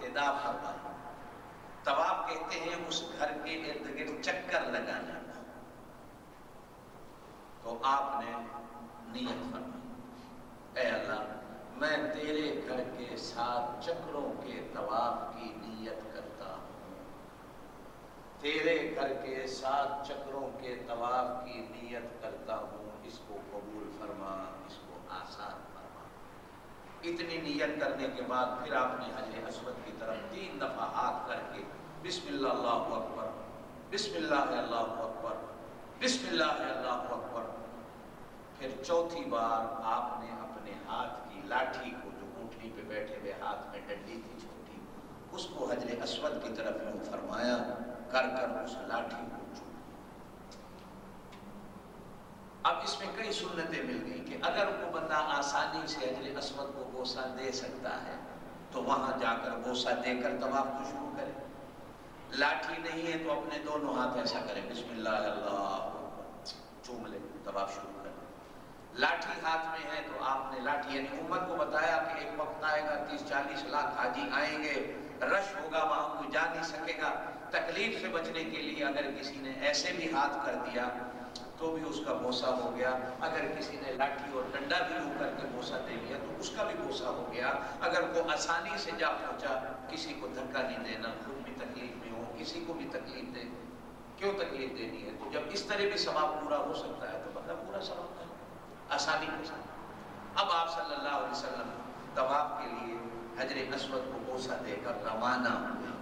ابتدا فرمائی. طواف کہتے ہیں اس گھر کے ارد گرد چکر لگانا. تو آپ نے نیت فرمائی، اے اللہ میں تیرے گھر کے 7 چکروں کے طواف کی نیت کرتا ہوں. تیرے گھر کے 7 چکروں کے طواف کی نیت کرتا ہوں، اس کو قبول فرما، اس کو آسان فرما. اتنی نیت کرنے کے بعد پھر آپ نے حجر اسود کی طرف 3 دفعہ ہاتھ کر کے بسم اللہ اللہ اکبر، بسم اللہ اللہ اکبر، بسم اللہ اللہ اکبر. پھر چوتھی بار آپ نے اپنے ہاتھ کی لاٹھی کو، جو اونٹنی پہ بیٹھے ہوئے ہاتھ میں ڈنڈی تھی چھوٹی، اس کو حجر اسود کی طرف یوں فرمایا کر اس لاٹھی کو چھوڑ. اب اس میں کئی سنتیں مل گئی کہ اگر وہ بندہ آسانی سے حجر اسود کو بوسہ دے سکتا ہے تو وہاں جا کر بوسہ دے کر طواف کو شروع کرے. لاٹھی نہیں ہے تو اپنے دونوں ہاتھ ایسا کرے بسم اللہ اللہ چوم لے، طواف شروع کرے. لاٹھی ہاتھ میں ہے تو آپ نے لاٹھی، یعنی امت کو بتایا کہ ایک وقت آئے گا 30-40 لاکھ حاجی آئیں گے، رش ہوگا، وہاں کوئی جا نہیں سکے گا. تکلیف سے بچنے کے لیے اگر کسی نے ایسے بھی ہاتھ کر دیا تو بھی اس کا بوسہ ہو گیا. اگر کسی نے لاٹھی اور ڈنڈا بھی یوں کر کے بوسہ دے دیا تو اس کا بھی بوسہ ہو گیا. اگر وہ آسانی سے جا پہنچا، کسی کو دھکا نہیں دینا، خود بھی تکلیف میں ہو، کسی کو بھی تکلیف دے، کیوں تکلیف دینی ہے؟ تو جب اس طرح بھی ثواب پورا ہو سکتا ہے تو بندہ پورا ثواب کرے آسانی کے ساتھ. اب آپ صلی اللہ علیہ وسلم طواف کے لیے حجر اسود کو بوسہ دے کر روانہ ہوئے.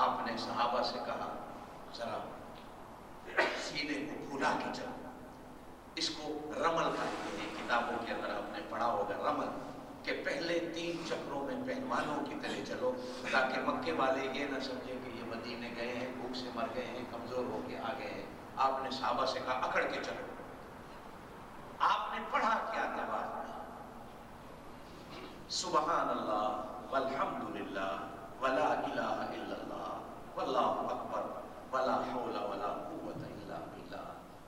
آپ نے صحابہ سے کہا ذرا سینے کو کھلا کے چلو. اس کو رمل کہتے ہیں. کتابوں کے اندر آپ نے پڑھا ہوگا رمل، کہ پہلے 3 چکروں میں پہلوانوں کی طرح چلو تاکہ مکے والے یہ نہ سمجھیں کہ یہ مدینے گئے ہیں، بھوک سے مر گئے ہیں، کمزور ہو کے آ گئے ہیں. آپ نے صحابہ سے کہا اکڑ کے چلو. آپ نے پڑھا کیا طواف میں؟ سبحان اللہ والحمدللہ ولا الہ الا اللہ واللہ اکبر ولا حول ولا قوت الا باللہ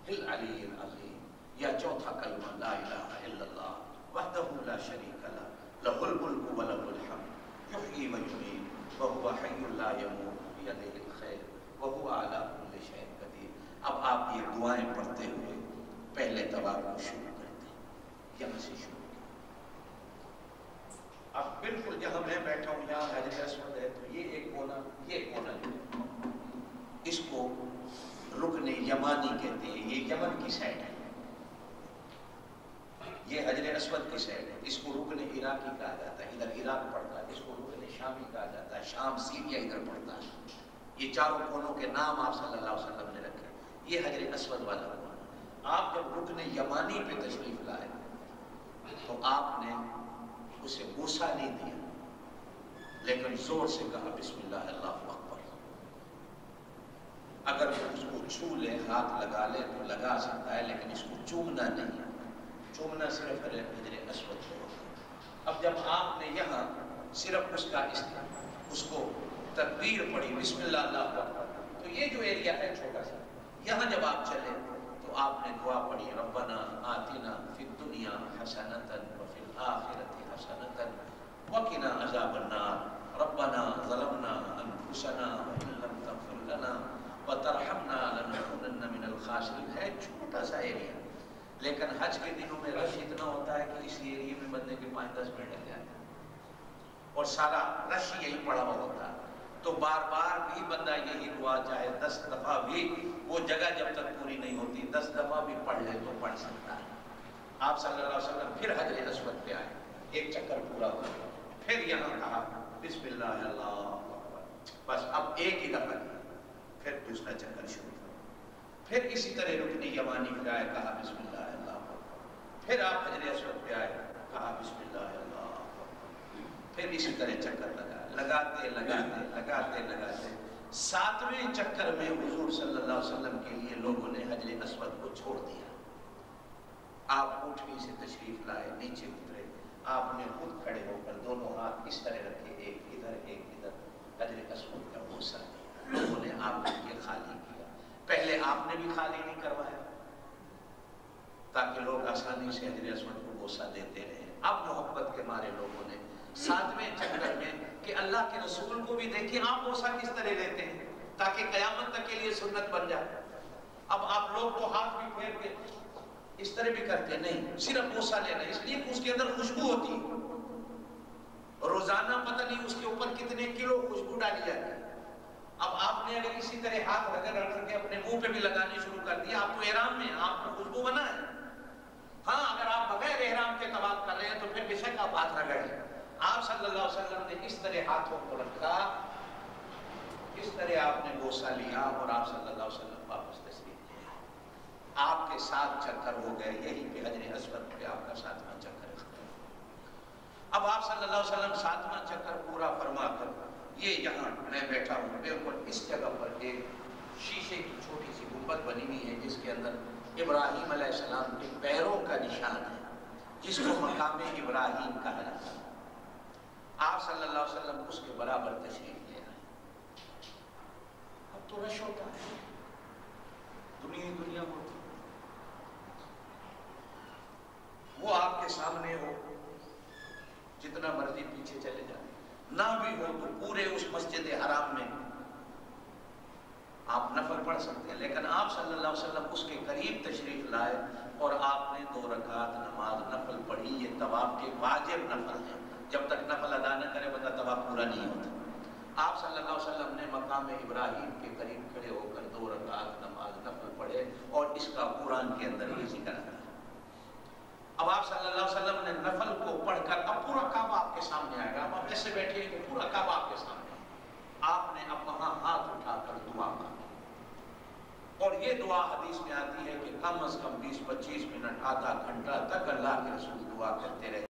العلی العظیم. یا چوتھا کلمہ لا الہ الا اللہ وحدہ لا شریک لہ لہ الملک ولہ الحمد یحیی ویمیت وہو حی لا یموت بیدہ الخیر وہو علی کل شیء قدیر. اب آپ یہ دعائیں پڑھتے ہوئے پہلے طواف کو شروع کرتے ہیں. یہاں سے شروع کریں. اب بالکل جہاں میں بیٹھا ہوں یہاں حجر اسود ہے تو یہ ایک کونا، یہ کونا اس کو رکن یمانی کہتے ہیں. یہ یمن کی سائڈ ہے، یہ حجر اسود کی سائڈ ہے. اس کو رکن عراقی کہا جاتا ہے، ادھر عراق پڑتا ہے. اس کو رکن شامی کہا جاتا ہے، شام سیریا ادھر پڑتا ہے. یہ چاروں کونوں کے نام آپ صلی اللہ علیہ وسلم نے رکھے. یہ حجر اسود والا کونا. آپ جب رکن یمانی پہ تشریف لائے تو آپ نے اسے بوسہ نہیں دیا لیکن زور سے کہا بسم اللہ اللہ اکبر. اگر اس کو چھو لے، ہاتھ لگا لے تو لگا سکتا ہے، لیکن اس کو چومنا نہیں. چومنا صرف حجر اسود کو ہوتا. اب جب آپ نے یہاں صرف اس کو تکبیر پڑھی بسم اللہ اللہ اکبر، تو یہ جو ایریا ہے چھوٹا سا، یہاں جب آپ چلے تو آپ نے دعا پڑھی ربنا آتنا فی الدنیا حسنۃ وفی الآخرۃ حسنۃ وقنا عذاب النار ربنا ظلمنا انفسنا وان لم تغفر لنا وترحمنا لنکونن من الخاسرین. ہے چھوٹا سا ایریا، لیکن حج کے دنوں میں رش اتنا ہوتا ہے کہ اس ایریے میں بندے کے 5-10 منٹ لگ جاتے ہیں اور سارا رش یہی پڑا ہوا ہوتا ہے. تو بار بار بھی بندہ یہی دعا چاہے 10 دفعہ بھی، وہ جگہ جب تک پوری نہیں ہوتی 10 دفعہ بھی پڑھ لے تو پڑھ سکتا ہے. آپ صلی اللہ علیہ وسلم پھر حجر اسود پہ آئے، ایک چکر پورا ہوا، پھر یہاں کہا بسم اللہ اللہ اکبر. بس اب ایک ہی دفعہ کیا، پھر دوسرا چکر شروع ہوا. پھر اسی طرح رکن یمانی پہ آئے، کہا بسم اللہ اللہ اکبر. پھر آپ حجر اسود پہ آئے، کہا بسم اللہ اللہ اکبر. پھر اسی طرح چکر لگاتے 7ویں چکر میں حضور صلی اللہ علیہ وسلم کے لیے لوگوں نے حجر اسود کو چھوڑ دیا. آپ اونٹنی سے تشریف لائے، نیچے اترے، آپ نے خود کھڑے ہو کر دونوں ہاتھ اس طرح رکھے، ایک ادھر ایک ادھر، حجر اسود کا بوسہ دیا. لوگوں نے آپ کے لیے خالی کیا. پہلے آپ نے بھی خالی نہیں کروایا تاکہ لوگ آسانی سے حجر اسود کو بوسہ دیتے رہے. اب محبت کے مارے لوگوں نے 7ویں چکر میں اللہ کے رسول کو بھی دیکھیں آپ بوسہ کس طرح لیتے ہیں تاکہ قیامت تک کے لیے سنت بن جائے۔ اب آپ لوگ تو ہاتھ بھی پھیر کے اس طرح بھی کرتے نہیں، صرف بوسہ لینا، اس لیے کہ اس کے اندر خوشبو ہوتی ہے، روزانہ پتہ نہیں اس کے اوپر کتنے کلو خوشبو ڈالی جاتی ہے۔ اب آپ نے اگر اسی طرح ہاتھ رگڑ کے اپنے منہ پہ بھی لگانے شروع کر دیا، آپ تو احرام میں ہیں، آپ کو خوشبو بنا ہے۔ ہاں اگر آپ بغیر احرام کے طواف کر رہے ہیں تو پھر بے شک آپ ہاتھ رگڑیں۔ آپ صلی اللہ علیہ وسلم نے اس طرح ہاتھوں کو رکھا، اس طرح آپ نے بوسہ لیا اور آپ صلی اللہ علیہ وسلم واپس تشریف لے آئے۔ آپ کے 7 چکر ہو گئے، یہی پہ حجر اسود پہ آپ کا 7واں چکر ہے۔ اب آپ صلی اللہ علیہ وسلم 7واں چکر پورا فرما کر، یہ یہاں میں بیٹھا ہوں بالکل اس جگہ پر ایک شیشے کی چھوٹی سی گنبد بنی ہوئی ہے جس کے اندر ابراہیم علیہ السلام کے پیروں کا نشان ہے، جس کو مقام ابراہیم کہا جاتا ہے۔ آپ صلی اللہ علیہ وسلم اس کے برابر تشریف لے آئے۔ اب تو رش ہوتا ہے، دنیا ہوتی، وہ آپ کے سامنے ہو، جتنا مرضی پیچھے چلے جائیں، نہ بھی ہو تو پورے اس مسجد حرام میں آپ نفل پڑھ سکتے ہیں، لیکن آپ صلی اللہ علیہ وسلم اس کے قریب تشریف لائے اور آپ نے 2 رکعت نماز نفل پڑھی۔ یہ طواف کے واجب نفل ہیں، جب تک نفل ادا نہ کرے بندہ طواف پورا نہیں ہوتا۔ آپ صلی اللہ علیہ وسلم نے مقام ابراہیم کے قریب کھڑے ہو کر 2 رکعت نماز نفل پڑھے، اور اس کا قرآن کے اندر بھی ذکر ہے۔ اب آپ صلی اللہ علیہ وسلم نے نفل کو پڑھ کر، اب پورا کعبہ آپ کے سامنے آئے گا، اب آپ ایسے بیٹھے ہیں کہ پورا کعبہ آپ کے سامنے ہے۔ آپ نے اب وہاں ہاتھ اٹھا کر دعا کی، اور یہ دعا حدیث میں آتی ہے کہ کم از کم 20-25 منٹ، آدھا گھنٹہ تک اللہ کے رسول دعا کرتے رہے۔